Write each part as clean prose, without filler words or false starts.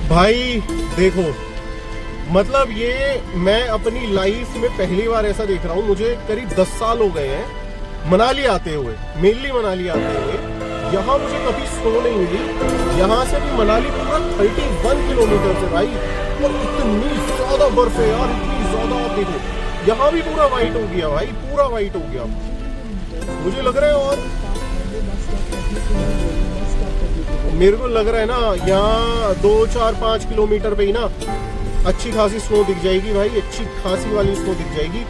भाई देखो, मतलब ये मैं अपनी लाइफ में पहली बार ऐसा देख रहा हूँ। मुझे करीब 10 साल हो गए हैं मनाली आते हुए, मेनली मनाली आते हुए। यहाँ मुझे कभी स्नो नहीं मिली। यहाँ से भी मनाली पूरा 31 किलोमीटर से भाई, और इतनी ज्यादा बर्फ है यार, इतनी ज्यादा। आप देखो यहाँ भी पूरा व्हाइट हो गया भाई, पूरा व्हाइट हो गया मुझे लग रहा है। और मेरे को लग रहा है ना, यहाँ 2, 4, 5 किलोमीटर पे ही ना अच्छी खासी स्नो दिख जाएगी भाई, अच्छी खासी वाली स्नो दिख जाएगी।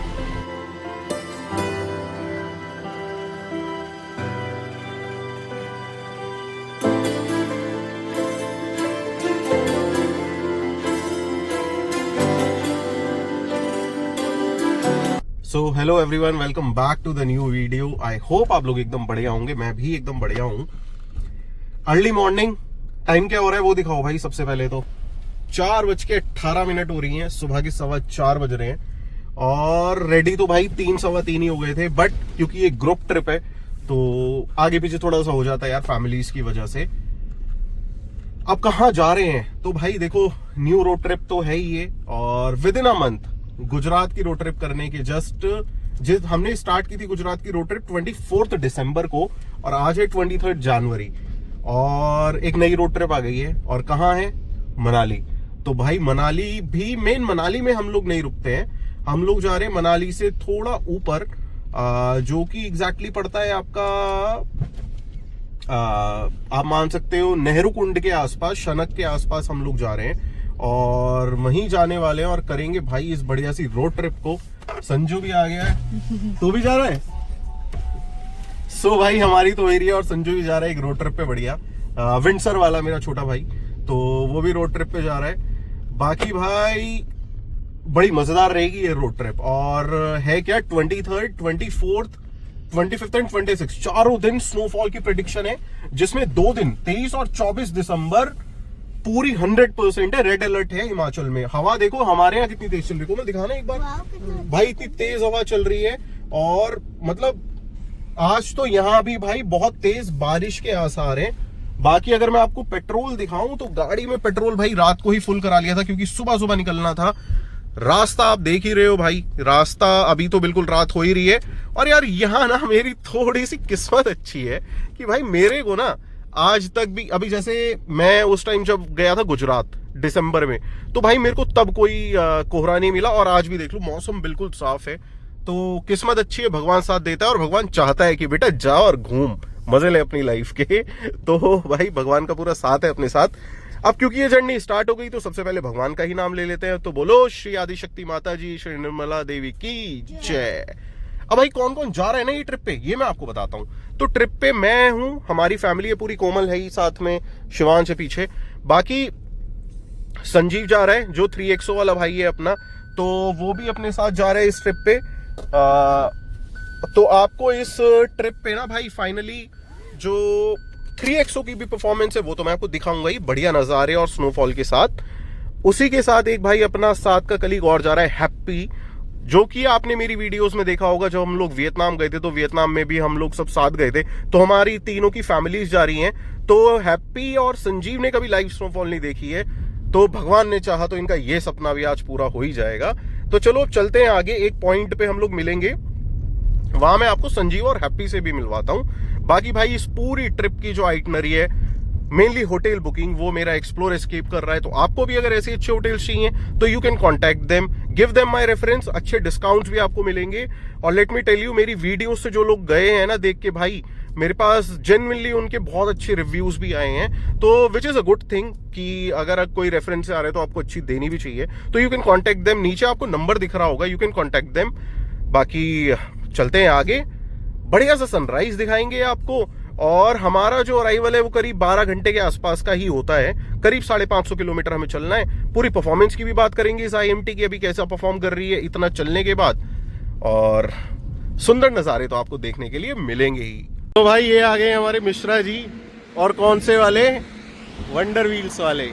So hello everyone, welcome back to the new video. I hope आप लोग एकदम बढ़िया होंगे, मैं भी एकदम बढ़िया हूँ। अर्ली मॉर्निंग, टाइम क्या हो रहा है वो दिखाओ भाई। सबसे पहले तो 4:18 हो रही हैं, सुबह के 4:15 बज रहे हैं। और रेडी तो भाई 3, 3:15 ही हो गए थे, बट क्योंकि ये ग्रुप ट्रिप है तो आगे पीछे थोड़ा सा हो जाता है यार, फैमिलीज की वजह से। अब कहाँ जा रहे हैं तो भाई देखो, न्यू रोड ट्रिप तो है ही ये, और with in a month Gujarat की रोड ट्रिप करने के जस्ट हमने स्टार्ट की थी गुजरात की रोड ट्रिप 24 दिसंबर को, और आज है 23 जनवरी, और एक नई रोड ट्रिप आ गई है। और कहाँ है? मनाली। तो भाई मनाली भी, मेन मनाली में हम लोग नहीं रुकते हैं, हम लोग जा रहे हैं मनाली से थोड़ा ऊपर, जो कि एग्जैक्टली पड़ता है आपका, आप मान सकते हो नेहरू कुंड के आसपास, शनक के आसपास हम लोग जा रहे हैं, और वहीं जाने वाले हैं और करेंगे भाई इस बढ़िया सी रोड ट्रिप को। संजू भी आ गया है, तू भी जा रहा है? सो भाई हमारी तो एरिया, और संजू भी जा रहा है एक रोड ट्रिप पे बढ़िया, विंडसर वाला मेरा छोटा भाई, तो वो भी रोड ट्रिप पे जा रहा है। बाकी भाई बड़ी मजेदार रहेगी ये रोड ट्रिप। और है क्या, 23, 24, 25 एंड 26 चारों दिन स्नोफॉल की प्रेडिक्शन है, जिसमें 2 दिन 23 और 24 दिसंबर पूरी 100% है, रेड अलर्ट है हिमाचल में। हवा देखो हमारे यहाँ कितनी तेज चल रही है, मैं दिखाना एक बार भाई, इतनी तेज हवा चल रही है। और मतलब आज तो यहाँ भी भाई बहुत तेज बारिश के आसार हैं। बाकी अगर मैं आपको पेट्रोल दिखाऊं तो गाड़ी में पेट्रोल भाई रात को ही फुल करा लिया था, क्योंकि सुबह सुबह निकलना था। रास्ता आप देख ही रहे हो भाई, रास्ता अभी तो बिल्कुल रात हो ही रही है। और यार यहाँ ना मेरी थोड़ी सी किस्मत अच्छी है कि भाई मेरे को ना आज तक भी, अभी जैसे मैं उस टाइम जब गया था गुजरात दिसंबर में, तो भाई मेरे को तब कोई कोहरा नहीं मिला, और आज भी देख लो मौसम बिल्कुल साफ है। तो किस्मत अच्छी है, भगवान साथ देता है, और भगवान चाहता है कि बेटा जाओ और घूम, मजे ले अपनी लाइफ के। तो भाई भगवान का पूरा साथ है अपने साथ। अब क्योंकि ये जर्नी स्टार्ट हो गई तो सबसे पहले भगवान का ही नाम ले लेते हैं। तो बोलो श्री आदिशक्ति माता जी, श्री निर्मला देवी की जय। अब भाई कौन कौन जा रहा है ना ये ट्रिप पे, ये मैं आपको बताता हूँ। तो ट्रिप पे मैं हूँ, हमारी फैमिली है पूरी, कोमल है ही साथ में, शिवांश है पीछे, बाकी संजीव जा रहा है जो 3XO वाला भाई है अपना, तो वो भी अपने साथ जा रहा है इस ट्रिप पे। तो आपको इस ट्रिप पे ना भाई फाइनली जो 3XO की भी परफॉर्मेंस है वो तो मैं आपको दिखाऊंगा ही, बढ़िया नजारे और स्नोफॉल के साथ। उसी के साथ एक भाई अपना साथ का कलीग और जा रहा है, हैप्पी, जो कि आपने मेरी वीडियोस में देखा होगा। जब हम लोग वियतनाम गए थे तो वियतनाम में भी हम लोग सब साथ गए थे, तो हमारी तीनों की फैमिलीज जा रही हैं। तो हैप्पी और संजीव ने कभी लाइव स्नोफॉल नहीं देखी है, तो भगवान ने चाहा तो इनका ये सपना भी आज पूरा हो ही जाएगा। तो चलो चलते हैं आगे, एक पॉइंट पे हम लोग मिलेंगे, वहां मैं आपको संजीव और हैप्पी से भी मिलवाता हूं। बाकी भाई इस पूरी ट्रिप की जो आइटनरी है, मेनली होटल बुकिंग, वो मेरा एक्सप्लोर एस्केप कर रहा है। तो आपको भी अगर ऐसे अच्छे होटल्स चाहिए तो you can contact them, give them my reference, अच्छे डिस्काउंट्स भी आपको मिलेंगे। और लेट मी टेल यू, मेरी वीडियो से जो लोग गए हैं ना देख के भाई, मेरे पास जेन्युइनली उनके बहुत अच्छे रिव्यूज भी आए हैं, तो which is a good thing कि अगर कोई रेफरेंस से आ रहा है तो आपको अच्छी देनी भी चाहिए। तो यू कैन कॉन्टैक्ट देम, नीचे आपको नंबर दिख रहा होगा, यू कैन कॉन्टैक्ट देम। बाकी चलते हैं आगे, बढ़िया सा सनराइज दिखाएंगे आपको। और हमारा जो अराइवल है वो करीब 12 घंटे के आसपास का ही होता है, करीब 550 किलोमीटर हमें चलना है। पूरी परफॉर्मेंस की भी बात करेंगे इस IMT की, अभी कैसा परफॉर्म कर रही है इतना चलने के बाद, और सुंदर नजारे तो आपको देखने के लिए मिलेंगे ही। तो भाई ये आ गए हमारे मिश्रा जी, और कौन से वाले, वंडर व्हील्स वाले।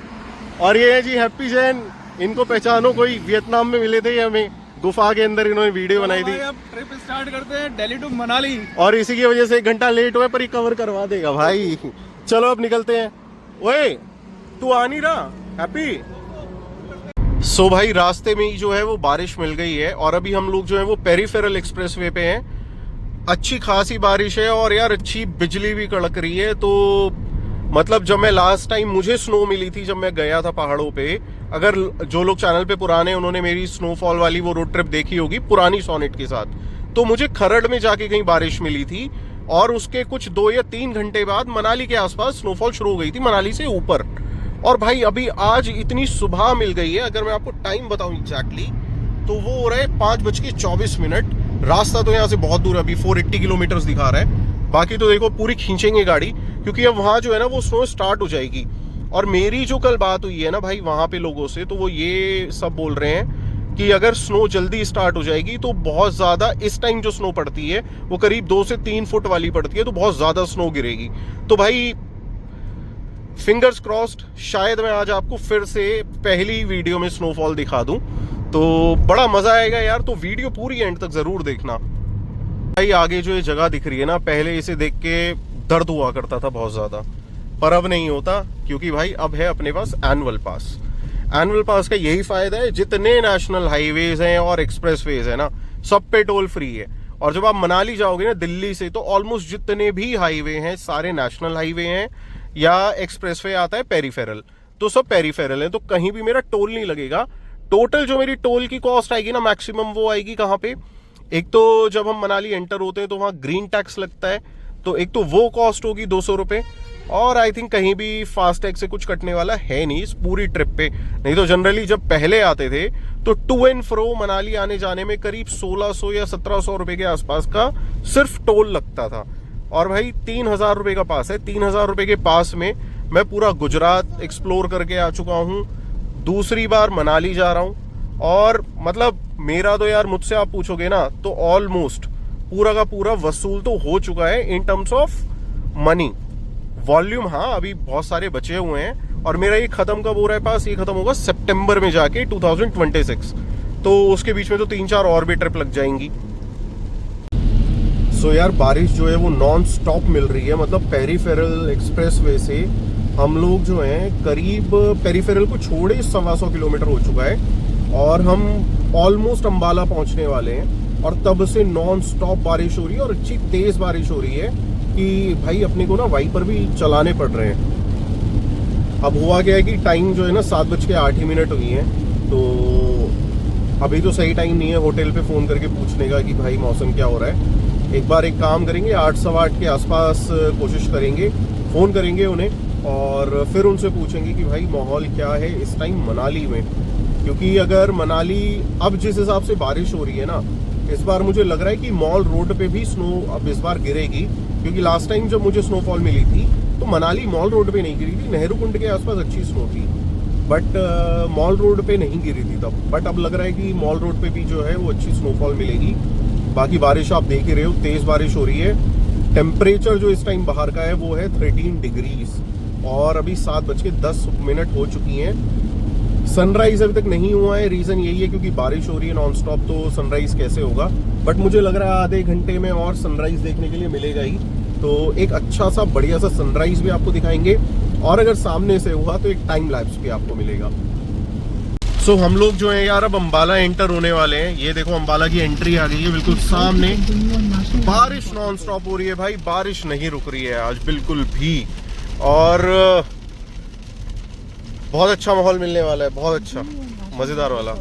और ये है जी हैप्पी जैन, इनको पहचानो, कोई वियतनाम में मिले थे हमें, गुफा के अंदर इन्होंने वीडियो बनाई थी। अब ट्रिप स्टार्ट करते हैं दिल्ली टू मनाली, और इसी की वजह से 1 घंटा लेट हुए, पर ये कवर करवा देगा भाई। चलो अब निकलते हैं। ओए तू आ नहीं रहा? हैप्पी। सो भाई रास्ते में ही जो है वो बारिश मिल गई है और अभी हम लोग जो है वो पेरीफेरल एक्सप्रेसवे पे हैं। अच्छी खासी बारिश है और यार अच्छी बिजली भी कड़क रही है। तो मतलब जब मैं लास्ट टाइम मुझे स्नो मिली थी जब मैं गया था पहाड़ों पे, अगर जो लोग चैनल पे पुराने उन्होंने मेरी स्नोफॉल वाली वो रोड ट्रिप देखी होगी पुरानी सोनेट के साथ, तो मुझे खरड़ में जाके कहीं बारिश मिली थी और उसके कुछ 2 या 3 घंटे बाद मनाली के आसपास स्नोफॉल शुरू हो गई थी, मनाली से ऊपर। और भाई अभी आज इतनी सुबह मिल गई है, अगर मैं आपको टाइम बताऊं एग्जैक्टली तो वो हो रहा है 5:24। रास्ता तो यहाँ से बहुत दूर है, अभी 480 किलोमीटर दिखा रहा है। बाकी तो देखो पूरी खींचेंगे गाड़ी, क्योंकि अब वहाँ जो है ना वो स्नो स्टार्ट हो जाएगी। और मेरी जो कल बात हुई है ना भाई वहाँ पे लोगों से, तो वो ये सब बोल रहे हैं कि अगर स्नो जल्दी स्टार्ट हो जाएगी तो बहुत ज़्यादा, इस टाइम जो स्नो पड़ती है वो करीब 2 से 3 फुट वाली पड़ती है, तो बहुत ज़्यादा स्नो गिरेगी। तो भाई फिंगर्स क्रॉस्ड, शायद मैं आज आपको फिर से पहली वीडियो में स्नोफॉल दिखा दूं, तो बड़ा मजा आएगा यार। तो वीडियो पूरी एंड तक जरूर देखना। भाई आगे जो ये जगह दिख रही है ना, पहले इसे देख के दर्द हुआ करता था बहुत ज्यादा, पर अब नहीं होता, क्योंकि भाई अब है अपने पास एनुअल पास। एनुअल पास का यही फायदा है, जितने नेशनल हाईवेज हैं और एक्सप्रेसवेज है ना, सब पे टोल फ्री है। और जब आप मनाली जाओगे ना दिल्ली से, तो ऑलमोस्ट जितने भी हाईवे हैं सारे नेशनल हाईवे हैं या एक्सप्रेसवे आता है पेरीफेरल, तो सब पेरीफेरल है, तो कहीं भी मेरा टोल नहीं लगेगा। टोटल जो मेरी टोल की कॉस्ट आएगी ना मैक्सिमम, वो आएगी कहाँ पे, एक तो जब हम मनाली एंटर होते हैं तो वहाँ ग्रीन टैक्स लगता है, तो एक तो वो कॉस्ट होगी 200 रुपये। और आई थिंक कहीं भी फास्ट टैग से कुछ कटने वाला है नहीं इस पूरी ट्रिप पे। नहीं तो जनरली जब पहले आते थे तो टू एंड फ्रो मनाली आने जाने में करीब 1600 या 1700 रुपए के आसपास का सिर्फ टोल लगता था। और भाई 3000 रुपए का पास है, 3000 रुपए के पास में मैं पूरा गुजरात एक्सप्लोर करके आ चुका हूँ, दूसरी बार मनाली जा रहा हूँ। और मतलब मेरा तो यार, मुझसे आप पूछोगे ना तो ऑलमोस्ट पूरा का पूरा वसूल तो हो चुका है in terms of money. Volume हाँ अभी बहुत सारे बचे हुए हैं, और मेरा ये खत्म कब हो रहा है पास, ये खत्म होगा सितंबर में जाके 2026, तो उसके बीच में तो 3-4 और भी ट्रिप लग जाएंगी। सो यार बारिश जो है वो नॉन स्टॉप मिल रही है, मतलब पेरीफेरल एक्सप्रेसवे से हम लोग जो हैं करीब पेरीफेरल को छोड़े 125 किलोमीटर हो चुका है और हम ऑलमोस्ट अंबाला पहुंचने वाले हैं। और तब से नॉन स्टॉप बारिश हो रही है और अच्छी तेज बारिश हो रही है कि भाई अपने को ना वाइपर भी चलाने पड़ रहे हैं। अब हुआ क्या है कि टाइम जो है ना 7:08 हुई है, तो अभी तो सही टाइम नहीं है होटल पे फ़ोन करके पूछने का कि भाई मौसम क्या हो रहा है। एक बार एक काम करेंगे, 8-8:15 के आसपास कोशिश करेंगे, फ़ोन करेंगे उन्हें और फिर उनसे पूछेंगे कि भाई माहौल क्या है इस टाइम मनाली में। क्योंकि अगर मनाली अब जिस हिसाब से बारिश हो रही है ना, इस बार मुझे लग रहा है कि मॉल रोड पे भी स्नो अब इस बार गिरेगी। क्योंकि लास्ट टाइम जब मुझे स्नोफॉल मिली थी तो मनाली मॉल रोड पे नहीं गिरी थी, नेहरू कुंड के आसपास अच्छी स्नो थी, बट मॉल रोड पे नहीं गिरी थी तब। बट अब लग रहा है कि मॉल रोड पे भी जो है वो अच्छी स्नोफॉल मिलेगी। बाकी बारिश आप देख ही रहे हो, तेज़ बारिश हो रही है। टेम्परेचर जो इस टाइम बाहर का है वो है 13 डिग्रीज और अभी 7:10 हो चुकी हैं। सनराइज अभी तक नहीं हुआ है, रीज़न यही है क्योंकि बारिश हो रही है नॉन स्टॉप, तो सनराइज कैसे होगा। बट मुझे लग रहा है आधे घंटे में और सनराइज देखने के लिए मिलेगा ही, तो एक अच्छा सा बढ़िया सा सनराइज भी आपको दिखाएंगे और अगर सामने से हुआ तो एक टाइम लैप्स भी आपको मिलेगा। सो हम लोग जो है यार अब अंबाला एंटर होने वाले हैं। ये देखो अंबाला की एंट्री आ गई है बिल्कुल सामने। बारिश नॉन स्टॉप हो रही है भाई, बारिश नहीं रुक रही है आज बिल्कुल भी, और बहुत अच्छा माहौल मिलने वाला है, बहुत अच्छा मजेदार वाला।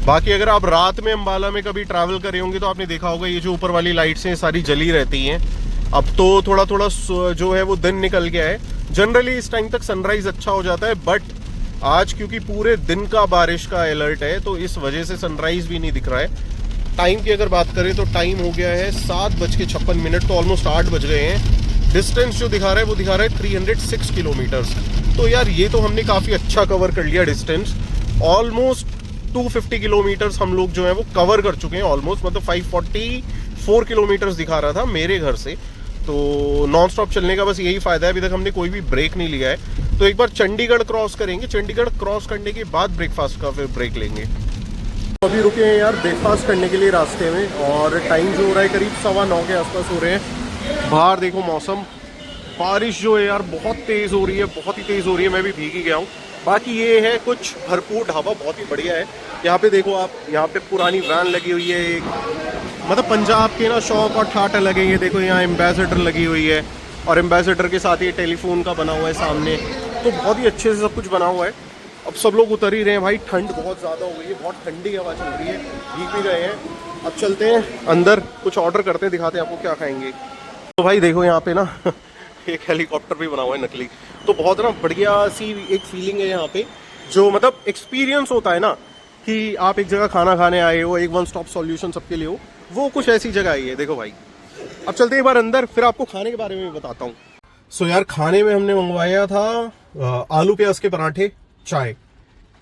बाकी अगर आप रात में अंबाला में कभी ट्रैवल करे होंगे तो आपने देखा होगा ये जो ऊपर वाली लाइट्स हैं सारी जली रहती हैं। अब तो थोड़ा थोड़ा जो है वो दिन निकल गया है। जनरली इस टाइम तक सनराइज अच्छा हो जाता है, बट आज क्योंकि पूरे दिन का बारिश का अलर्ट है तो इस वजह से सनराइज भी नहीं दिख रहा है। टाइम की अगर बात करें तो टाइम हो गया है 7:56, तो ऑलमोस्ट 8 बज गए हैं। डिस्टेंस जो दिखा रहा है वो दिखा रहा है 306 किलोमीटर्स। तो यार ये तो हमने काफ़ी अच्छा कवर कर लिया डिस्टेंस। ऑलमोस्ट 250 किलोमीटर्स हम लोग जो है वो कवर कर चुके हैं ऑलमोस्ट, मतलब 544 किलोमीटर्स दिखा रहा था मेरे घर से। तो नॉन स्टॉप चलने का बस यही फ़ायदा है, अभी तक हमने कोई भी ब्रेक नहीं लिया है। तो एक बार चंडीगढ़ क्रॉस करेंगे, चंडीगढ़ क्रॉस करने के बाद ब्रेकफास्ट का फिर ब्रेक लेंगे। अभी रुके हैं यार ब्रेकफास्ट करने के लिए रास्ते में, और टाइम जो हो रहा है करीब 9:15 के आसपास हो रहे हैं। बाहर देखो मौसम बारिश जो है यार बहुत तेज हो रही है, बहुत ही तेज हो रही है, मैं भी भीग ही गया हूँ। बाकी ये है कुछ भरपूर ढाबा, बहुत ही बढ़िया है। यहाँ पे देखो आप, यहाँ पे पुरानी वैन लगी हुई है एक, मतलब पंजाब के ना शौक और ठाट लगेंगे। देखो यहाँ एम्बेसडर लगी हुई है और एम्बेसडर के साथ ये टेलीफोन का बना हुआ है सामने, तो बहुत ही अच्छे से सब कुछ बना हुआ है। अब सब लोग उतर ही रहे हैं भाई, ठंड बहुत ज़्यादा हो गई है, बहुत ठंडी हवा चल रही है, भीग भी गए हैं। अब चलते हैं अंदर, कुछ ऑर्डर करते हैं, दिखाते हैं आपको क्या खाएंगे। तो भाई देखो यहाँ पे ना एक हेलीकॉप्टर भी बना हुआ है नकली, तो बहुत ना बढ़िया सी एक फीलिंग है यहाँ पे, जो मतलब एक्सपीरियंस होता है ना कि आप एक जगह खाना खाने आए हो, एक वन स्टॉप सॉल्यूशन सबके लिए हो, वो कुछ ऐसी जगह आई है। देखो भाई, अब चलते हैं एक बार अंदर, फिर आपको खाने के बारे में भी बताता हूँ। सो यार खाने में हमने मंगवाया था आलू प्याज के पराठे, चाय,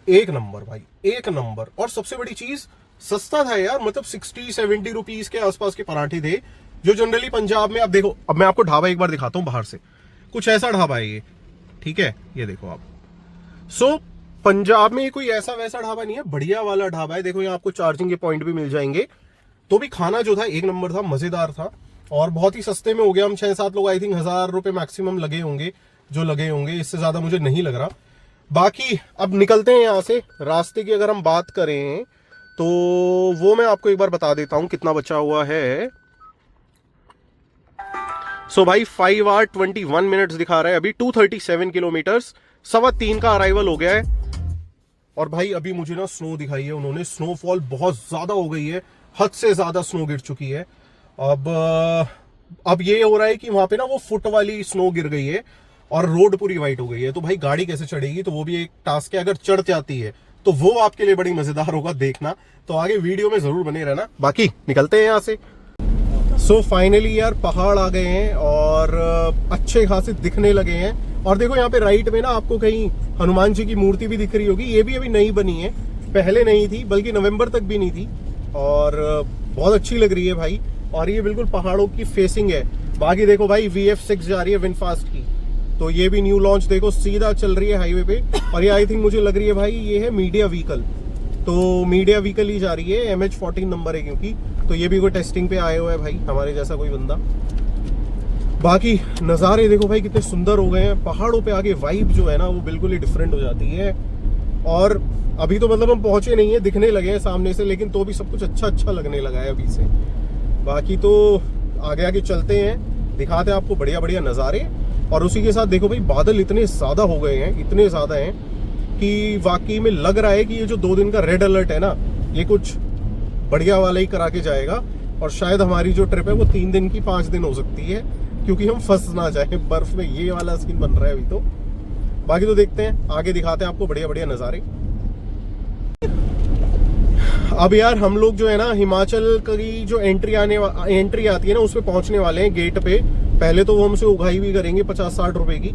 एक नंबर भाई, एक नंबर। और सबसे बड़ी चीज सस्ता था यार, मतलब 60-70 रुपीज के आसपास के पराठे थे, जो जनरली पंजाब में। अब देखो, अब मैं आपको ढाबा एक बार दिखाता हूँ बाहर से, कुछ ऐसा ढाबा है ये, ठीक है, ये देखो आप। सो पंजाब में कोई ऐसा वैसा ढाबा नहीं है, बढ़िया वाला ढाबा है। देखो यहाँ आपको चार्जिंग के पॉइंट भी मिल जाएंगे। तो भी खाना जो था एक नंबर था, मजेदार था और बहुत ही सस्ते में हो गया। हम 6-7 लोग, आई थिंक 1000 रुपए मैक्सिमम लगे होंगे, जो लगे होंगे, इससे ज्यादा मुझे नहीं लग रहा। बाकी अब निकलते हैं यहाँ से। रास्ते की अगर हम बात करें तो वो मैं आपको एक बार बता देता हूँ कितना बचा हुआ है। सो भाई 5 आवर 21 मिनट्स दिखा रहा है अभी, 237 किलोमीटर्स, 3:15 का अराइवल हो गया है। और भाई अभी मुझे ना स्नो दिखाई है उन्होंने, स्नोफॉल बहुत ज्यादा हो गई है, हद से ज्यादा स्नो गिर चुकी है। अब ये हो रहा है कि वहां पे ना वो फुट वाली स्नो गिर गई है और रोड पूरी वाइट हो गई है। तो भाई गाड़ी कैसे चढ़ेगी, तो वो भी एक टास्क है। अगर चढ़ जाती है तो वो आपके लिए बड़ी मजेदार होगा, देखना। तो आगे वीडियो में जरूर बने रहना। बाकी निकलते हैं यहाँ से। सो फाइनली यार पहाड़ आ गए हैं और अच्छे खासे दिखने लगे हैं। और देखो यहाँ पे राइट में ना आपको कहीं हनुमान जी की मूर्ति भी दिख रही होगी, ये भी अभी नई बनी है, पहले नहीं थी, बल्कि नवंबर तक भी नहीं थी। और बहुत अच्छी लग रही है भाई, और ये बिल्कुल पहाड़ों की फेसिंग है। बाकी देखो भाई VF6 जा रही है विनफास्ट की, तो ये भी न्यू लॉन्च, देखो सीधा चल रही है हाईवे पे। और ये आई थिंक मुझे लग रही है भाई ये है मीडिया व्हीकल, तो मीडिया व्हीकल ही जा रही है, MH14 नंबर है क्योंकि। तो ये भी कोई टेस्टिंग पे आए हुआ है भाई, हमारे जैसा कोई बंदा। बाकी नज़ारे देखो भाई कितने सुंदर हो गए हैं, पहाड़ों पे आगे वाइब जो है ना वो बिल्कुल ही डिफरेंट हो जाती है। और अभी तो मतलब हम पहुंचे नहीं है, दिखने लगे हैं सामने से, लेकिन तो भी सब कुछ अच्छा अच्छा लगने लगा है अभी से। बाकी तो आगे आगे चलते हैं, दिखाते हैं आपको बढ़िया बढ़िया नज़ारे। और उसी के साथ देखो भाई बादल इतने ज़्यादा हो गए हैं, इतने ज़्यादा हैं कि वाकई में लग रहा है कि ये जो 2 दिन का रेड अलर्ट है ना, ये कुछ बढ़िया वाला ही करा के जाएगा। और शायद हमारी जो ट्रिप है वो 3 दिन की 5 दिन हो सकती है, क्योंकि हम फंस ना जाए बर्फ में। ये वाला सीन बन रहा है अभी तो। बाकी तो देखते हैं, आगे दिखाते हैं आपको बढ़िया बढ़िया नज़ारे। अब यार हम लोग जो है ना हिमाचल की जो एंट्री आती है ना, उस पे पहुंचने वाले हैं गेट पे। पहले तो वो हमसे उगाई भी करेंगे 50-60 रुपए की,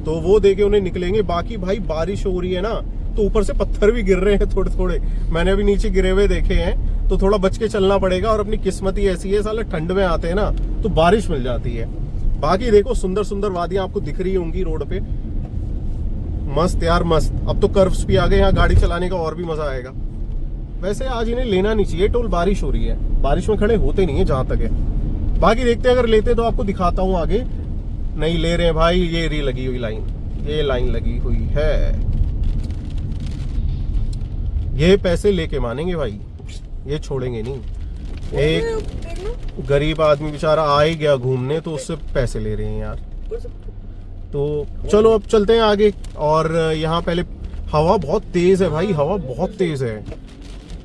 तो वो देके उन्हें निकलेंगे। बाकी भाई बारिश हो रही है ना, तो ऊपर से पत्थर भी गिर रहे हैं थोड़े थोड़े, मैंने अभी नीचे गिरे हुए देखे हैं, तो थोड़ा बच के चलना पड़ेगा। और अपनी किस्मत ही ऐसी है, साले ठंड में आते हैं ना तो बारिश मिल जाती है। बाकी देखो सुंदर सुंदर वादियां आपको दिख रही होंगी रोड पे, मस्त यार मस्त। अब तो कर्व्स भी आ गए, यहाँ गाड़ी चलाने का और भी मजा आएगा। वैसे आज इन्हें लेना नहीं चाहिए टोल, बारिश हो रही है, बारिश में खड़े होते नहीं है जहां तक है। बाकी देखते हैं, अगर लेते तो आपको दिखाता हूँ आगे। नहीं ले रहे हैं भाई, ये री लगी हुई लाइन, ये लाइन लगी हुई है, ये पैसे लेके मानेंगे भाई, ये छोड़ेंगे नहीं। एक गरीब आदमी बेचारा आ ही गया घूमने, तो उससे पैसे ले रहे हैं यार। तो चलो अब चलते हैं आगे। और यहाँ पहले हवा बहुत तेज है भाई, हवा बहुत तेज है,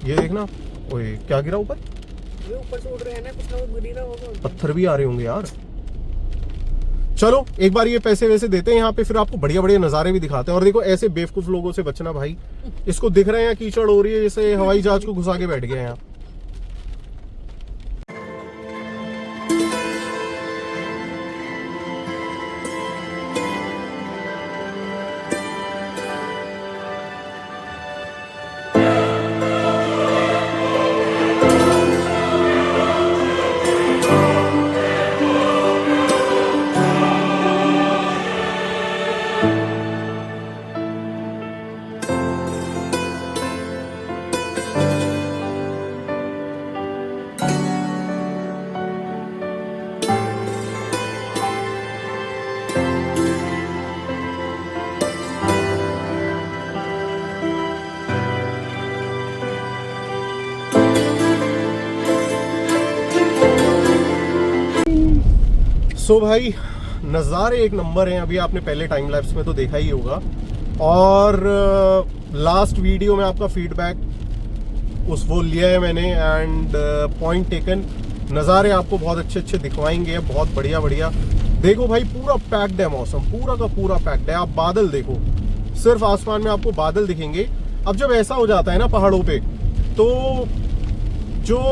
ये देखना। ओए क्या गिरा ऊपर, ये ऊपर से उड़ रहे हैं ना, कुछ ना कुछ गिर रहा होगा, पत्थर भी आ रहे होंगे यार। चलो एक बार ये पैसे वैसे देते हैं यहाँ पे, फिर आपको बढ़िया बढ़िया नजारे भी दिखाते हैं। और देखो ऐसे बेवकूफ लोगों से बचना भाई, इसको दिख रहे हैं कीचड़ हो रही है, जैसे हवाई जहाज को घुसा के बैठ गए यहाँ। सो भाई नज़ारे एक नंबर हैं। अभी आपने पहले टाइम लैप्स में तो देखा ही होगा, और लास्ट वीडियो में आपका फीडबैक वो लिया है मैंने, एंड पॉइंट टेकन। नज़ारे आपको बहुत अच्छे अच्छे दिखवाएंगे, बहुत बढ़िया बढ़िया। देखो भाई पूरा पैक्ड है मौसम, पूरा का पूरा पैक्ड है। आप बादल देखो, सिर्फ आसमान में आपको बादल दिखेंगे। अब जब ऐसा हो जाता है ना पहाड़ों पे, तो जो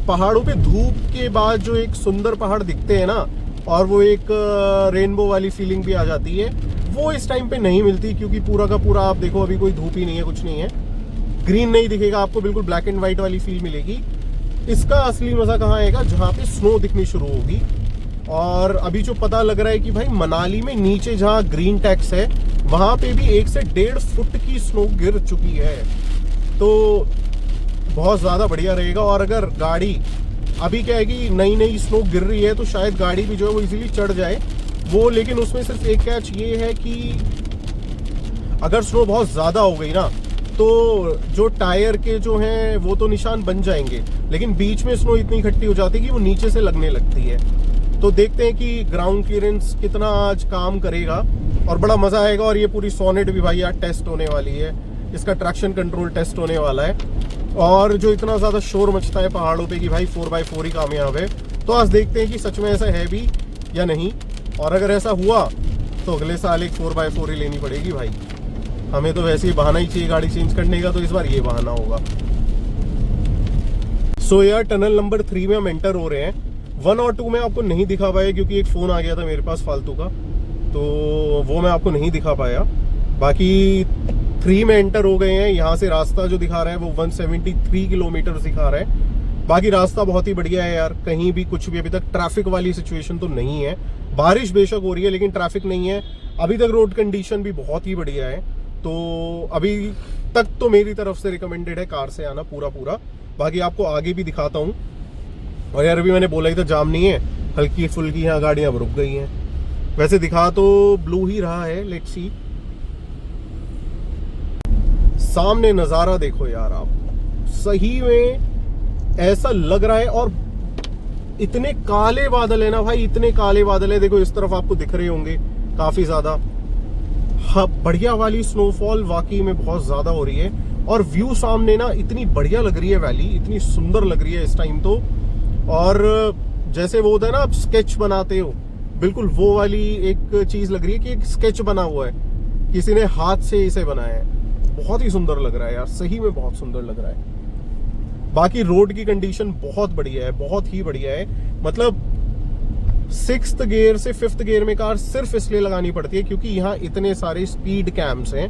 पहाड़ों पे धूप के बाद जो एक सुंदर पहाड़ दिखते हैं ना, और वो एक रेनबो वाली फीलिंग भी आ जाती है, वो इस टाइम पे नहीं मिलती। क्योंकि पूरा का पूरा आप देखो अभी कोई धूप ही नहीं है, कुछ नहीं है, ग्रीन नहीं दिखेगा आपको, बिल्कुल ब्लैक एंड व्हाइट वाली फील मिलेगी। इसका असली मजा कहाँ आएगा, जहाँ पे स्नो दिखनी शुरू होगी। और अभी जो पता लग रहा है कि भाई मनाली में नीचे जहाँ ग्रीन टैक्स है, वहां पे भी 1 से 1.5 फुट की स्नो गिर चुकी है। तो बहुत ज्यादा बढ़िया रहेगा। और अगर गाड़ी अभी क्या है कि नई नई स्नो गिर रही है, तो शायद गाड़ी भी जो है वो इजीली चढ़ जाए वो। लेकिन उसमें सिर्फ एक कैच ये है कि अगर स्नो बहुत ज्यादा हो गई ना, तो जो टायर के जो हैं वो तो निशान बन जाएंगे, लेकिन बीच में स्नो इतनी इकट्ठी हो जाती है कि वो नीचे से लगने लगती है। तो देखते हैं कि ग्राउंड क्लियरेंस कितना आज काम करेगा, और बड़ा मजा आएगा। और ये पूरी सोनेट भी भाई आज टेस्ट होने वाली है, इसका ट्रैक्शन कंट्रोल टेस्ट होने वाला है। और जो इतना ज्यादा शोर मचता है पहाड़ों पे कि भाई 4x4 ही कामयाब है, तो आज देखते हैं कि सच में ऐसा है भी या नहीं। और अगर ऐसा हुआ तो अगले साल एक 4x4 ही लेनी पड़ेगी भाई। हमें तो वैसे ही बहाना ही चाहिए गाड़ी चेंज करने का, तो इस बार ये बहाना होगा। सो यार टनल नंबर 3 में हम एंटर हो रहे हैं। 1 और 2 में आपको नहीं दिखा पाया क्योंकि एक फोन आ गया था मेरे पास फालतू का, तो वो मैं आपको नहीं दिखा पाया। बाकी 3 में एंटर हो गए हैं। यहाँ से रास्ता जो दिखा रहा है वो 173 किलोमीटर दिखा रहा है। बाकी रास्ता बहुत ही बढ़िया है यार, कहीं भी कुछ भी अभी तक ट्रैफिक वाली सिचुएशन तो नहीं है। बारिश बेशक हो रही है लेकिन ट्रैफिक नहीं है अभी तक। रोड कंडीशन भी बहुत ही बढ़िया है, तो अभी तक तो मेरी तरफ से रिकमेंडेड है कार से आना पूरा पूरा। बाकी आपको आगे भी दिखाता हूँ। और यार अभी मैंने बोला ही था जाम नहीं है, हल्की फुल्की यहाँ गाड़ियां अब रुक गई हैं। वैसे दिखा तो ब्लू ही रहा है, लेट्स सी। सामने नजारा देखो यार आप, सही में ऐसा लग रहा है। और इतने काले बादल है ना भाई, इतने काले बादल है। देखो इस तरफ आपको दिख रहे होंगे काफी ज्यादा। हाँ, बढ़िया वाली स्नोफॉल वाकई में बहुत ज्यादा हो रही है। और व्यू सामने ना इतनी बढ़िया लग रही है, वैली इतनी सुंदर लग रही है इस टाइम तो। और जैसे वो होता है ना आप स्केच बनाते हो, बिल्कुल वो वाली एक चीज लग रही है कि एक स्केच बना हुआ है, किसी ने हाथ से इसे बनाया है। बहुत ही सुंदर लग रहा है यार, सही में बहुत सुंदर लग रहा है। बाकी रोड की कंडीशन बहुत बढ़िया है, बहुत ही बढ़िया है। मतलब 6th गियर से 5th गियर में कार सिर्फ इसलिए लगानी पड़ती है क्योंकि यहाँ इतने सारे स्पीड कैम्स हैं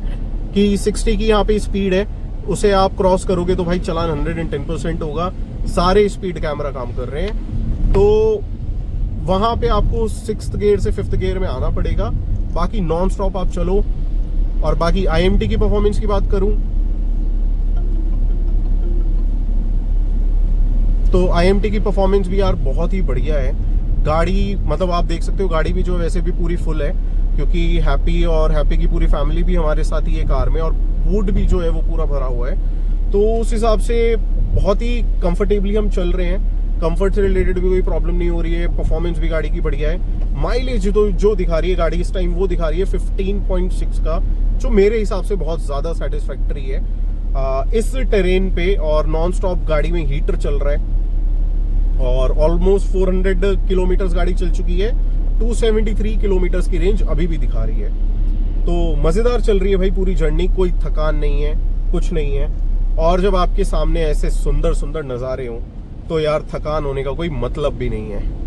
कि 60 की यहाँ पे स्पीड है, उसे आप क्रॉस करोगे तो भाई चलान 110% होगा। सारे स्पीड कैमरा काम कर रहे हैं, तो वहां पे आपको 6th गियर से 5th गियर में आना पड़ेगा। बाकी नॉन स्टॉप आप चलो। और बाकी IMT की परफॉर्मेंस की बात करूं तो IMT की परफॉर्मेंस भी यार बहुत ही बढ़िया है। गाड़ी मतलब आप देख सकते हो, गाड़ी भी जो वैसे भी पूरी फुल है क्योंकि हैप्पी की पूरी फैमिली भी हमारे साथ ही है कार में, और वुड भी जो है वो पूरा भरा हुआ है। तो उस हिसाब से बहुत ही कंफर्टेबली हम चल रहे हैं। कंफर्ट से रिलेटेड भी कोई प्रॉब्लम नहीं हो रही है। परफॉर्मेंस भी गाड़ी की बढ़िया है। माइलेज तो जो दिखा रही है गाड़ी इस टाइम वो दिखा रही है 15.6 का, जो मेरे हिसाब से बहुत ज्यादा सेटिस्फैक्टरी है इस टेरेन पे। और नॉन स्टॉप गाड़ी में हीटर चल रहा है और ऑलमोस्ट 400 किलोमीटर गाड़ी चल चुकी है। 273 किलोमीटर की रेंज अभी भी दिखा रही है। तो मजेदार चल रही है भाई पूरी जर्नी, कोई थकान नहीं है, कुछ नहीं है। और जब आपके सामने ऐसे सुंदर सुंदर नज़ारे हों तो यार थकान होने का कोई मतलब भी नहीं है।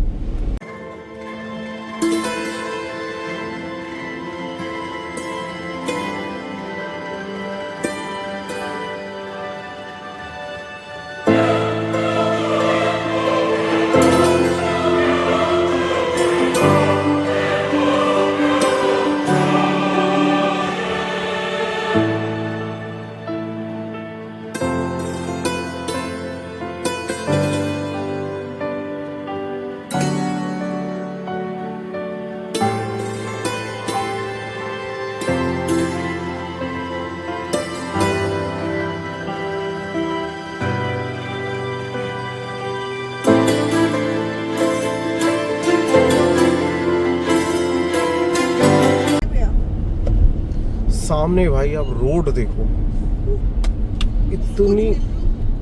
सामने भाई आप रोड देखो,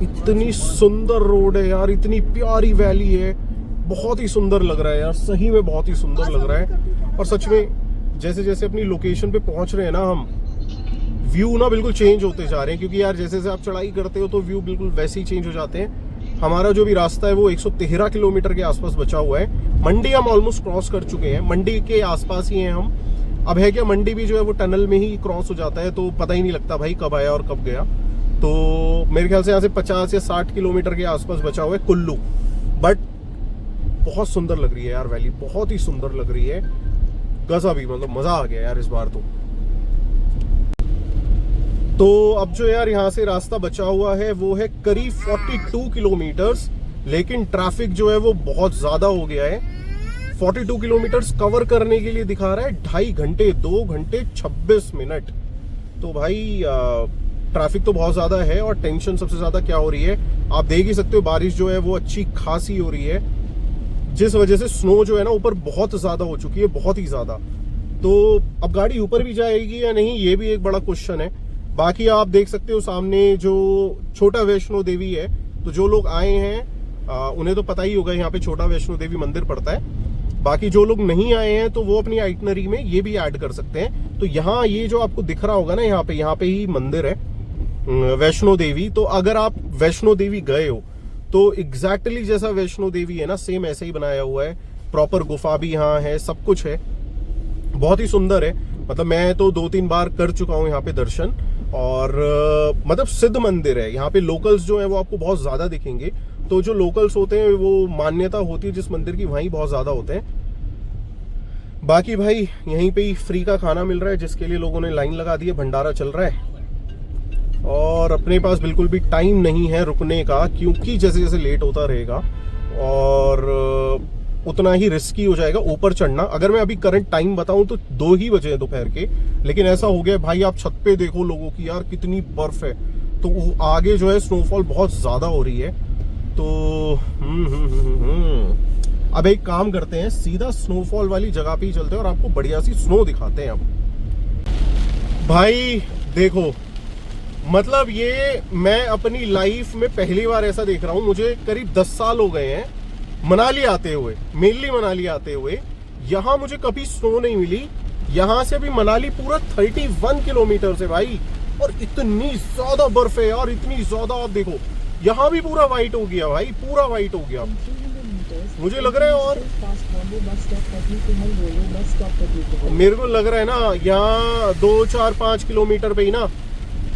इतनी सुंदर रोड है यार, इतनी प्यारी वैली है, बहुत ही सुंदर लग रहा है यार, सही में बहुत ही सुंदर लग रहा है। और सच में जैसे जैसे अपनी लोकेशन पे पहुंच रहे हैं ना हम, व्यू ना बिल्कुल चेंज होते जा रहे हैं, क्योंकि यार जैसे जैसे आप चढ़ाई करते हो तो व्यू बिल्कुल वैसे ही चेंज हो जाते हैं। हमारा जो भी रास्ता है वो 113 किलोमीटर के आसपास बचा हुआ है। मंडी हम ऑलमोस्ट क्रॉस कर चुके हैं, मंडी के आसपास ही हैं हम। अब है क्या, मंडी भी जो है वो टनल में ही क्रॉस हो जाता है, तो पता ही नहीं लगता भाई कब आया और कब गया। तो मेरे ख्याल से यहाँ से 50 या 60 किलोमीटर के आसपास बचा हुआ है कुल्लू। बट बहुत सुंदर लग रही है यार वैली, बहुत ही सुंदर लग रही है, गजब ही, मतलब मजा आ गया यार इस बार तो अब जो यार यहाँ से रास्ता बचा हुआ है वो है करीब 42 किलोमीटर्स, लेकिन ट्रैफिक जो है वो बहुत ज्यादा हो गया है। 42 किलोमीटर्स कवर करने के लिए दिखा रहा है 2.5 घंटे, 2 घंटे 26 मिनट। तो भाई ट्रैफिक तो बहुत ज्यादा है, और टेंशन सबसे ज्यादा क्या हो रही है, आप देख ही सकते हो, बारिश जो है वो अच्छी खासी हो रही है, जिस वजह से स्नो जो है ना ऊपर बहुत ज्यादा हो चुकी है, बहुत ही ज्यादा। तो अब गाड़ी ऊपर भी जाएगी या नहीं, ये भी एक बड़ा क्वेश्चन है। बाकी आप देख सकते हो सामने जो छोटा वैष्णो देवी है, तो जो लोग आए हैं उन्हें तो पता ही होगा यहाँ पे छोटा वैष्णो देवी मंदिर पड़ता है। बाकी जो लोग नहीं आए हैं तो वो अपनी आइटनरी में ये भी ऐड कर सकते हैं। तो यहाँ ये जो आपको दिख रहा होगा ना, यहाँ पे ही मंदिर है वैष्णो देवी। तो अगर आप वैष्णो देवी गए हो तो एग्जैक्टली जैसा वैष्णो देवी है ना, सेम ऐसे ही बनाया हुआ है, प्रॉपर गुफा भी यहाँ है, सब कुछ है, बहुत ही सुंदर है। मतलब मैं तो 2-3 बार कर चुका हूँ यहाँ पे दर्शन, और मतलब सिद्ध मंदिर है। यहाँ पे लोकल्स जो है वो आपको बहुत ज्यादा दिखेंगे, तो जो लोकल्स होते हैं वो मान्यता होती है जिस मंदिर की, वहीं बहुत ज्यादा होते हैं। बाकी भाई यहीं पे ही फ्री का खाना मिल रहा है, जिसके लिए लोगों ने लाइन लगा दी है, भंडारा चल रहा है, और अपने पास बिल्कुल भी टाइम नहीं है रुकने का, क्योंकि जैसे जैसे लेट होता रहेगा और उतना ही रिस्की हो जाएगा ऊपर चढ़ना। अगर मैं अभी करंट टाइम बताऊं तो 2 ही बजे हैं दोपहर के, लेकिन ऐसा हो गया भाई, आप छत पे देखो लोगों की यार कितनी बर्फ है, तो आगे जो है स्नोफॉल बहुत ज्यादा हो रही है। तो अब एक काम करते हैं, सीधा स्नोफॉल वाली जगह पे ही चलते हैं और आपको बढ़िया सी स्नो दिखाते हैं। अब भाई देखो, मतलब ये मैं अपनी लाइफ में पहली बार ऐसा देख रहा हूं, मुझे करीब 10 साल हो गए हैं मनाली आते हुए, मेनली मनाली आते हुए। यहां मुझे कभी स्नो नहीं मिली। यहां से अभी मनाली पूरा 31 किलोमीटर से भाई, और इतनी ज्यादा बर्फ है यार, इतनी ज्यादा। आप देखो यहां भी पूरा व्हाइट हो गया भाई, पूरा व्हाइट हो गया मुझे लग रहा है। और मेरे को लग रहा है ना यहाँ 2-4-5 किलोमीटर पे ही ना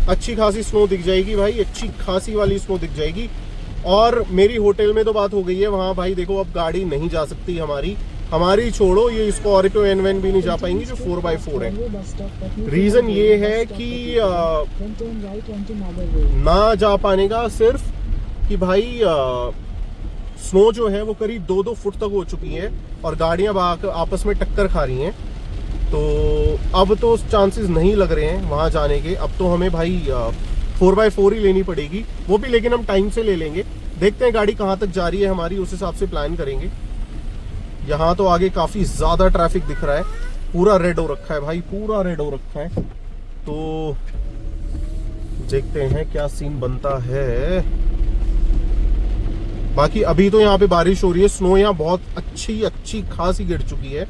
अच्छी खासी स्नो दिख जाएगी भाई, अच्छी खासी वाली स्नो दिख जाएगी। और मेरी होटल में तो बात हो गई है, वहां भाई देखो अब गाड़ी नहीं जा सकती हमारी छोड़ो, ये स्कॉर्पियो एनवेन भी नहीं जा पाएंगी जो 4x4 है। रीजन ये है कि ना जा पाने का सिर्फ कि भाई स्नो जो है वो करीब 2-2 फुट तक हो चुकी है, और गाड़ियां आपस में टक्कर खा रही हैं। तो अब तो चांसेस नहीं लग रहे हैं वहां जाने के। अब तो हमें भाई 4x4 ही लेनी पड़ेगी, वो भी लेकिन हम टाइम से ले लेंगे। देखते हैं गाड़ी कहाँ तक जा रही है हमारी, उस हिसाब से प्लान करेंगे। यहाँ तो आगे काफी ज्यादा ट्रैफिक दिख रहा है, पूरा रेड हो रखा है भाई, पूरा रेड हो रखा है। तो देखते हैं क्या सीन बनता है। बाकी अभी तो यहाँ पे बारिश हो रही है, स्नो यहाँ बहुत अच्छी खासी गिर चुकी है।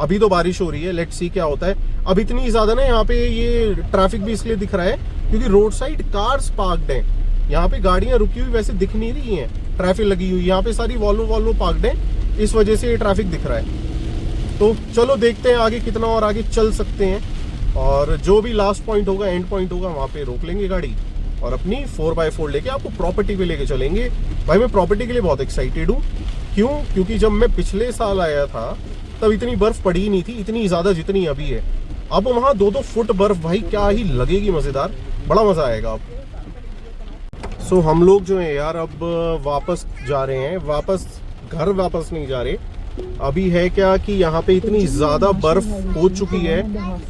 अभी तो बारिश हो रही है, लेट्स सी क्या होता है। अब इतनी ज्यादा ना यहाँ पे ये ट्रैफिक भी इसलिए दिख रहा है क्योंकि रोड साइड कार्स पार्क्ड हैं। यहाँ पे गाड़ियां रुकी हुई वैसे दिख नहीं रही हैं, ट्रैफिक लगी हुई, यहाँ पे सारी वॉल्वो पार्क्ड हैं, इस वजह से ये ट्रैफिक दिख रहा है। तो चलो देखते हैं आगे कितना और आगे चल सकते हैं, और जो भी लास्ट पॉइंट होगा, एंड पॉइंट होगा, वहां पे रोक लेंगे गाड़ी और अपनी 4x4 लेके आपको प्रॉपर्टी पे लेके चलेंगे। भाई मैं प्रॉपर्टी के लिए बहुत एक्साइटेड हूँ। क्यों? क्योंकि जब मैं पिछले साल आया था तब इतनी बर्फ पड़ी ही नहीं थी, इतनी ज्यादा जितनी अभी है। अब वहां 2-2 फुट बर्फ, भाई क्या ही लगेगी, मजेदार, बड़ा मजा आएगा अब। सो हम लोग जो है यार अब वापस जा रहे हैं, वापस घर वापस नहीं जा रहे। अभी है क्या कि यहाँ पे इतनी ज्यादा बर्फ हो चुकी है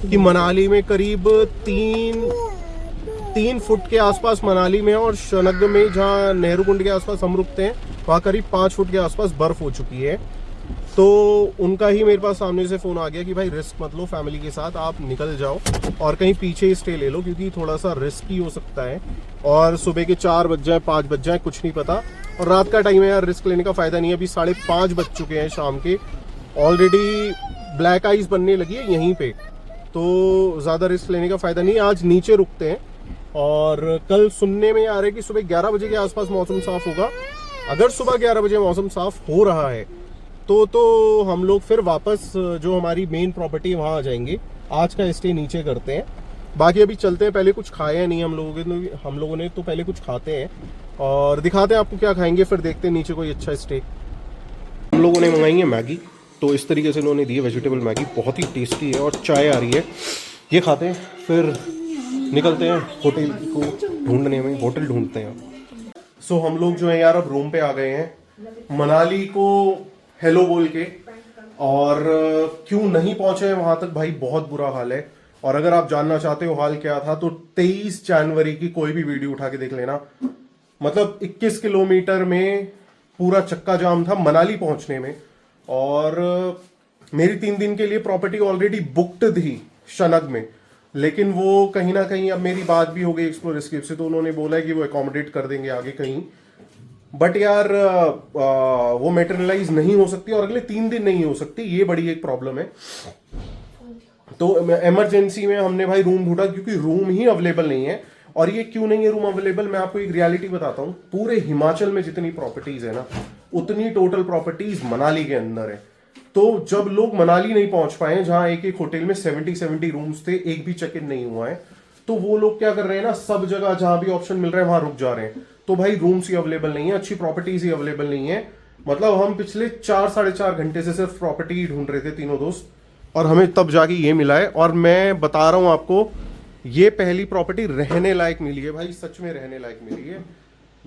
कि मनाली में करीब 3 फुट के आसपास मनाली में, और शनग में जहाँ नेहरू कुंड के आसपास हम रुकते हैं वहाँ करीब 5 फुट के आसपास बर्फ हो चुकी है। तो उनका ही मेरे पास सामने से फ़ोन आ गया कि भाई रिस्क मत लो, फैमिली के साथ आप निकल जाओ और कहीं पीछे स्टे ले लो, क्योंकि थोड़ा सा रिस्की हो सकता है। और सुबह के 4 बज जाए 5 बज जाए कुछ नहीं पता, और रात का टाइम है यार, रिस्क लेने का फ़ायदा नहीं है। अभी 5:30 बज चुके हैं शाम के, ऑलरेडी ब्लैक आइज बनने लगी है यहीं पे, तो ज़्यादा रिस्क लेने का फ़ायदा नहीं है। आज नीचे रुकते हैं, और कल सुनने में आ रहा है कि सुबह 11 बजे के आसपास मौसम साफ़ होगा। अगर सुबह 11 बजे मौसम साफ़ हो रहा है तो हम लोग फिर वापस जो हमारी मेन प्रॉपर्टी है वहाँ आ जाएंगे। आज का स्टे नीचे करते हैं, बाकी अभी चलते हैं। पहले कुछ खाया नहीं हम लोगों ने, तो पहले कुछ खाते हैं और दिखाते हैं आपको क्या खाएंगे, फिर देखते हैं नीचे कोई अच्छा स्टे। हम लोगों ने मंगाई है मैगी, तो इस तरीके से इन्होंने दी है वेजिटेबल मैगी, बहुत ही टेस्टी है, और चाय आ रही है। ये खाते हैं फिर निकलते हैं होटल को ढूंढने में, होटल ढूंढते हैं। सो हम लोग जो है यार अब रूम पे आ गए हैं, मनाली को हेलो बोल के, और क्यों नहीं पहुंचे हैं वहां तक भाई, बहुत बुरा हाल है। और अगर आप जानना चाहते हो हाल क्या था, तो 23 जनवरी की कोई भी वीडियो उठा के देख लेना। मतलब 21 किलोमीटर में पूरा चक्का जाम था मनाली पहुंचने में, और मेरी 3 दिन के लिए प्रॉपर्टी ऑलरेडी बुक्ड थी शनग में, लेकिन वो कहीं ना कहीं, अब मेरी बात भी हो गई एक्सप्लोर एस्केप से, तो उन्होंने बोला है कि वो अकोमोडेट कर देंगे आगे कहीं, बट यार वो मेटेरियलाइज नहीं हो सकती, और अगले 3 दिन नहीं हो सकती, ये बड़ी एक प्रॉब्लम है। तो इमरजेंसी में हमने भाई रूम ढूंढा, क्योंकि रूम ही अवेलेबल नहीं है। और ये क्यों नहीं है रूम अवेलेबल, मैं आपको एक रियलिटी बताता हूँ। पूरे हिमाचल में जितनी प्रॉपर्टीज है ना, उतनी टोटल प्रॉपर्टीज मनाली के अंदर है। तो जब लोग मनाली नहीं पहुंच पाए, जहां एक एक होटल में 70 रूम्स थे, एक भी चेक इन नहीं हुआ है, तो वो लोग क्या कर रहे हैं ना, सब जगह जहां भी ऑप्शन मिल रहा है वहां रुक जा रहे हैं। तो भाई रूम्स ही अवेलेबल नहीं है, अच्छी प्रॉपर्टीज ही अवेलेबल नहीं है। मतलब हम पिछले 4-4.5 घंटे से सिर्फ प्रॉपर्टी ढूंढ रहे थे तीनों दोस्त, और हमें तब जाके ये मिला है। और मैं बता रहा हूं आपको, ये पहली प्रॉपर्टी रहने लायक मिली है भाई, सच में रहने लायक मिली है।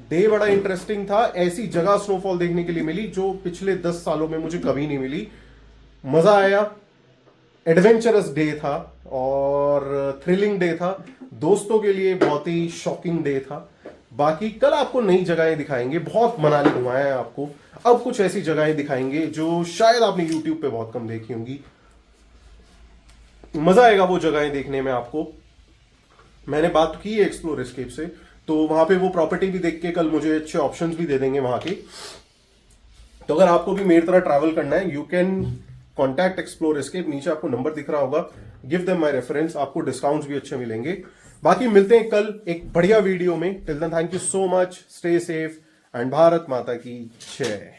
डे बड़ा इंटरेस्टिंग था, ऐसी जगह स्नोफॉल देखने के लिए मिली जो पिछले 10 सालों में मुझे कभी नहीं मिली। मजा आया, एडवेंचरस डे था और थ्रिलिंग डे था, दोस्तों के लिए बहुत ही शॉकिंग डे था। बाकी कल आपको नई जगहें दिखाएंगे, बहुत मनाली घुमाया है आपको, अब कुछ ऐसी जगहें दिखाएंगे जो शायद आपने YouTube पे बहुत कम देखी होंगी। मजा आएगा वो जगहें देखने में आपको। मैंने बात की है एक्सप्लोर एस्केप से, तो वहां पे वो प्रॉपर्टी भी देख के कल मुझे अच्छे ऑप्शंस भी दे देंगे वहां के। तो अगर आपको भी मेरी तरह ट्रैवल करना है, you can contact explore escape, नीचे आपको नंबर दिख रहा होगा, गिव देम माय रेफरेंस, आपको डिस्काउंट्स भी अच्छे मिलेंगे। बाकी मिलते हैं कल एक बढ़िया वीडियो में। Till then thank you so much, stay safe and Bharat माता की जय।